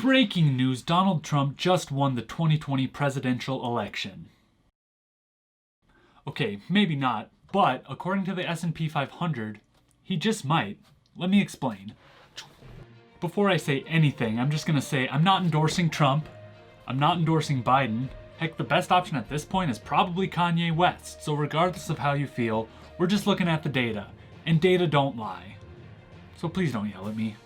Breaking news, Donald Trump just won the 2020 presidential election. Okay, maybe not, but according to the S&P 500, he just might. Let me explain. Before I say anything, I'm just gonna say I'm not endorsing Trump. I'm not endorsing Biden. Heck, the best option at this point is probably Kanye West. So regardless of how you feel, we're just looking at the data. And data don't lie. So please don't yell at me.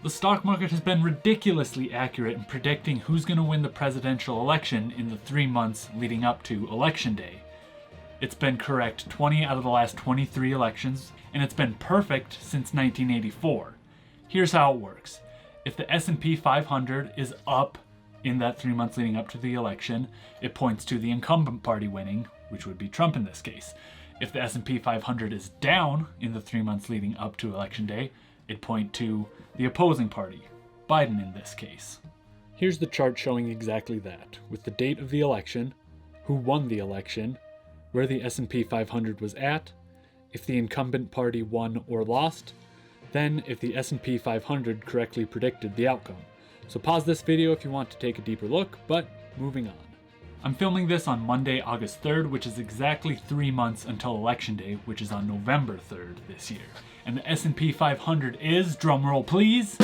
The stock market has been ridiculously accurate in predicting who's going to win the presidential election in the 3 months leading up to Election Day. It's been correct 20 out of the last 23 elections, and it's been perfect since 1984. Here's how it works. If the S&P 500 is up in that 3 months leading up to the election, it points to the incumbent party winning, which would be Trump in this case. If the S&P 500 is down in the 3 months leading up to Election Day, it points to the opposing party, Biden in this case. Here's the chart showing exactly that, with the date of the election, who won the election, where the S&P 500 was at, if the incumbent party won or lost, then if the S&P 500 correctly predicted the outcome. So pause this video if you want to take a deeper look, but moving on. I'm filming this on Monday, August 3rd, which is exactly 3 months until Election Day, which is on November 3rd this year. And the S&P 500 is, drumroll please,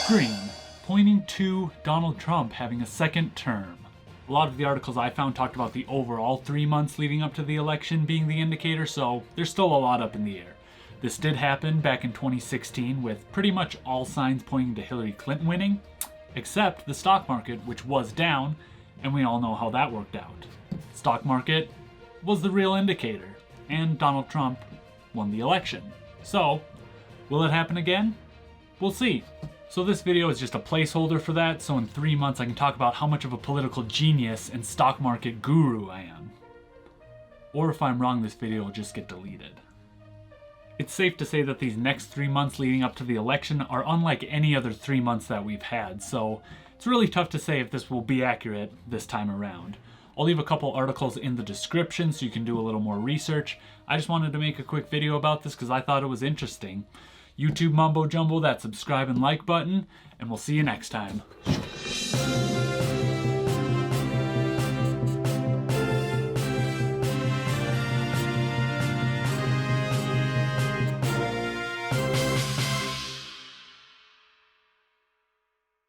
green, pointing to Donald Trump having a second term. A lot of the articles I found talked about the overall 3 months leading up to the election being the indicator, so there's still a lot up in the air. This did happen back in 2016 with pretty much all signs pointing to Hillary Clinton winning, except the stock market, which was down, and we all know how that worked out. Stock market was the real indicator, and Donald Trump won the election. So, will it happen again? We'll see. So this video is just a placeholder for that, so in 3 months I can talk about how much of a political genius and stock market guru I am. Or if I'm wrong, this video will just get deleted. It's safe to say that these next 3 months leading up to the election are unlike any other 3 months that we've had, so it's really tough to say if this will be accurate this time around. I'll leave a couple articles in the description so you can do a little more research. I just wanted to make a quick video about this because I thought it was interesting. YouTube mumbo jumbo, that subscribe and like button, and we'll see you next time.